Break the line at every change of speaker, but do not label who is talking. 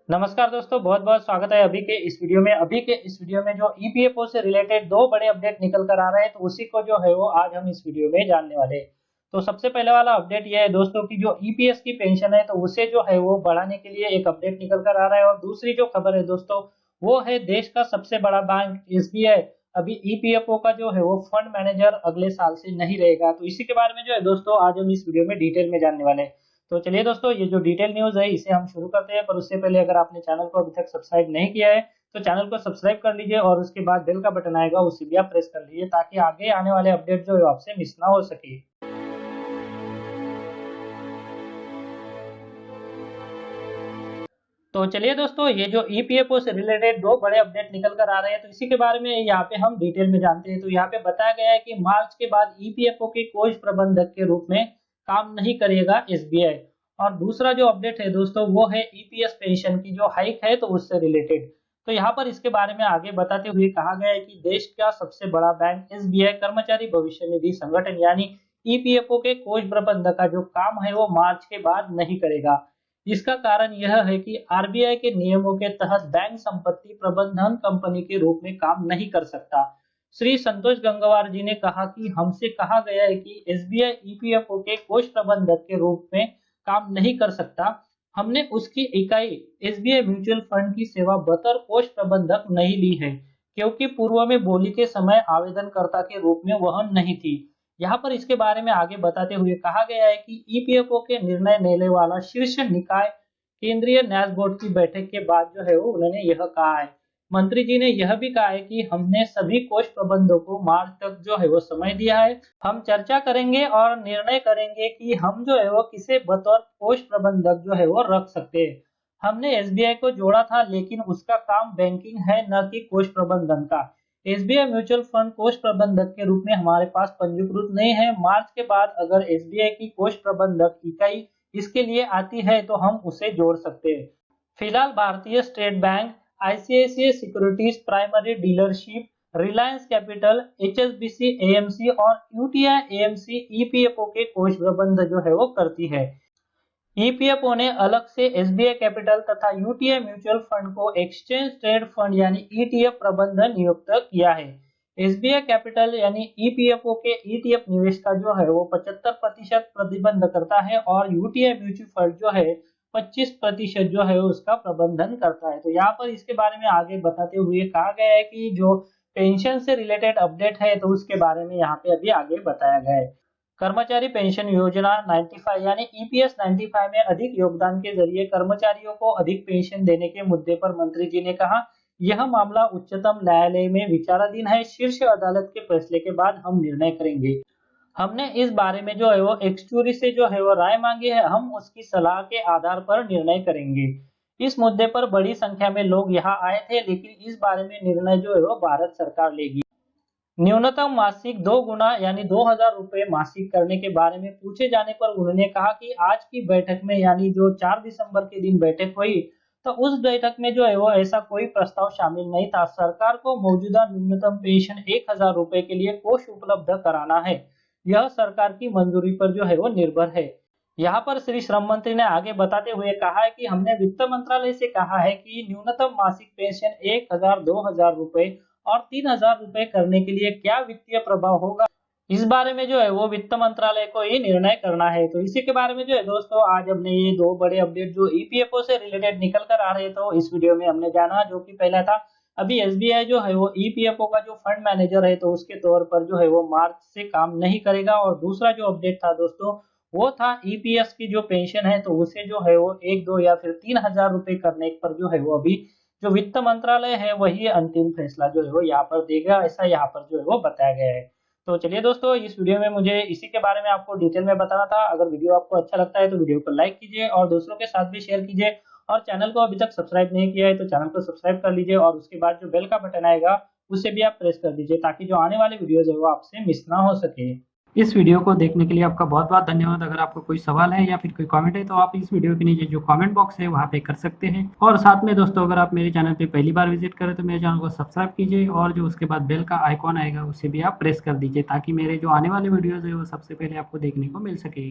नमस्कार दोस्तों, बहुत बहुत स्वागत है अभी के इस वीडियो में। जो ईपीएफओ से रिलेटेड दो बड़े अपडेट निकल कर आ रहे हैं, तो उसी को जो है वो आज हम इस वीडियो में जानने वाले हैं। तो सबसे पहले वाला अपडेट ये है दोस्तों कि जो ईपीएस की पेंशन है, तो उसे जो है वो बढ़ाने के लिए एक अपडेट निकल कर आ रहा है। और दूसरी जो खबर है दोस्तों, वो है देश का सबसे बड़ा बैंक एसबीआई अभी ईपीएफओ का जो है वो फंड मैनेजर अगले साल से नहीं रहेगा। तो इसी के बारे में जो है दोस्तों आज हम इस वीडियो में डिटेल में जानने वाले हैं। तो चलिए दोस्तों, ये जो डिटेल न्यूज है इसे हम शुरू करते हैं। पर उससे पहले अगर आपने चैनल को अभी तक सब्सक्राइब नहीं किया है, तो चैनल को सब्सक्राइब कर लीजिए और उसके बाद बेल का बटन आएगा, उसे भी आप प्रेस कर लीजिए ताकि आगे आने वाले अपडेट जो है आपसे मिस ना हो सके। तो चलिए दोस्तों, ये जो ईपीएफओ से रिलेटेड दो बड़े अपडेट निकल कर आ रहे हैं, तो इसी के बारे में यहाँ पे हम डिटेल में जानते हैं। तो यहाँ पे बताया गया है कि मार्च के बाद ईपीएफओ के कोष प्रबंधक के रूप में काम नहीं करेगा एसबीआई। और दूसरा जो अपडेट है दोस्तों, वो है ईपीएस पेंशन की जो हाइक है, तो उससे रिलेटेड। तो यहाँ पर इसके बारे में आगे बताते हुए कहा गया है कि देश का सबसे बड़ा बैंक एसबीआई कर्मचारी भविष्य निधि संगठन यानी ईपीएफओ के कोष प्रबंधक का जो काम है वो मार्च के बाद नहीं करेगा। इसका कारण यह है कि आरबीआई के नियमों के तहत बैंक संपत्ति प्रबंधन कंपनी के रूप में काम नहीं कर सकता। श्री संतोष गंगवार जी ने कहा कि हमसे कहा गया है कि एसबीआई ईपीएफओ के कोष प्रबंधक के रूप में काम नहीं कर सकता। हमने उसकी इकाई एसबीआई म्यूचुअल फंड की सेवा बतौर कोष प्रबंधक नहीं ली है, क्योंकि पूर्व में बोली के समय आवेदनकर्ता के रूप में वह नहीं थी। यहाँ पर इसके बारे में आगे बताते हुए कहा गया है कि ईपीएफओ के निर्णय लेने वाला शीर्ष निकाय केंद्रीय न्यास बोर्ड की बैठक के बाद जो है वो उन्होंने यह कहा है। मंत्री जी ने यह भी कहा है कि हमने सभी कोष प्रबंधकों को मार्च तक जो है वो समय दिया है। हम चर्चा करेंगे और निर्णय करेंगे कि हम जो है वो किसे बतौर कोष प्रबंधक जो है वो रख सकते हैं। हमने एसबीआई को जोड़ा था, लेकिन उसका काम बैंकिंग है, न कि कोष प्रबंधन का। एसबीआई म्यूचुअल फंड कोष प्रबंधक के रूप में हमारे पास पंजीकृत नहीं है। मार्च के बाद अगर एसबीआई की कोष प्रबंधक इकाई इसके लिए आती है तो हम उसे जोड़ सकते हैं। फिलहाल भारतीय state bank, ICICI securities primary dealership, Reliance capital, HSBC AMC और यूटीआई एएमसी ईपीएफओ के कोष प्रबंध जो है वो करती है। ईपीएफओ ने अलग से एसबीआई कैपिटल तथा यूटीआई म्यूचुअल फंड को एक्सचेंज ट्रेड फंड यानी ईटीएफ प्रबंधन नियुक्त किया है। एसबीआई कैपिटल यानी ईपीएफओ के ईटीएफ निवेश का जो है वो 75% प्रतिबंध करता है और यूटीआई म्यूचुअल फंड जो है 25% जो है उसका प्रबंधन करता है। तो यहाँ पर इसके बारे में आगे बताते हुए कहा गया है कि जो पेंशन से रिलेटेड अपडेट है, तो उसके बारे में यहाँ पे अभी आगे बताया गया है। कर्मचारी पेंशन योजना 95 यानी ईपीएस 95 में अधिक योगदान के जरिए कर्मचारियों को अधिक पेंशन देने के मुद्दे पर मंत्री जी ने कहा, यह मामला उच्चतम न्यायालय में विचाराधीन है। शीर्ष अदालत के फैसले के बाद हम निर्णय करेंगे। हमने इस बारे में जो है वो एक्चुअरी से जो है वो राय मांगी है। हम उसकी सलाह के आधार पर निर्णय करेंगे। इस मुद्दे पर बड़ी संख्या में लोग यहाँ आए थे, लेकिन इस बारे में निर्णय जो है वो भारत सरकार लेगी। न्यूनतम मासिक 2 गुना यानी 2000 रुपए मासिक करने के बारे में पूछे जाने पर उन्होंने कहा कि आज की बैठक में यानी जो 4 दिसंबर के दिन बैठक हुई, तो उस बैठक में जो है वो ऐसा कोई प्रस्ताव शामिल नहीं था। सरकार को मौजूदा न्यूनतम पेंशन 1000 रुपए के लिए कोष उपलब्ध कराना है। यह सरकार की मंजूरी पर जो है वो निर्भर है। यहाँ पर श्री श्रम मंत्री ने आगे बताते हुए कहा है कि हमने वित्त मंत्रालय से कहा है कि न्यूनतम मासिक पेंशन 1000, 2000 रुपए और 3000 रुपए करने के लिए क्या वित्तीय प्रभाव होगा, इस बारे में जो है वो वित्त मंत्रालय को ही निर्णय करना है। तो इसी के बारे में जो है दोस्तों आज हमने ये दो बड़े अपडेट जो ईपीएफओ से रिलेटेड निकल कर आ रहे थे, इस वीडियो में हमने जाना। जो कि पहला था, अभी एसबीआई जो है वो ईपीएफओ का जो फंड मैनेजर है, तो उसके तौर पर जो है वो मार्च से काम नहीं करेगा। और दूसरा जो अपडेट था दोस्तों, वो था ईपीएस की जो पेंशन है, तो उसे जो है वो 1, 2 या फिर 3000 रुपए करने पर जो है वो अभी जो वित्त मंत्रालय है वही अंतिम फैसला जो है वो यहाँ पर देगा, ऐसा यहाँ पर जो है वो बताया गया है। तो चलिए दोस्तों, इस वीडियो में मुझे इसी के बारे में आपको डिटेल में बताना था। अगर वीडियो आपको अच्छा लगता है तो वीडियो को लाइक कीजिए और दूसरों के साथ भी शेयर कीजिए। और चैनल को अभी तक सब्सक्राइब नहीं किया है तो चैनल को सब्सक्राइब कर लीजिए और उसके बाद जो बेल का बटन आएगा उसे भी आप प्रेस कर दीजिए, ताकि जो आने वाले वीडियोज है वो आपसे मिस ना हो सके। इस वीडियो को देखने के लिए आपका बहुत बहुत धन्यवाद। अगर आपको कोई सवाल है या फिर कोई कमेंट है तो आप इस वीडियो के नीचे जो कमेंट बॉक्स है वहाँ पे कर सकते हैं। और साथ में दोस्तों, अगर आप मेरे चैनल पे पहली बार विजिट करें तो मेरे चैनल को सब्सक्राइब कीजिए और जो उसके बाद बेल का आइकॉन आएगा उसे भी आप प्रेस कर दीजिए, ताकि मेरे जो आने वाले वीडियोज़ है वो सबसे पहले आपको देखने को मिल सके।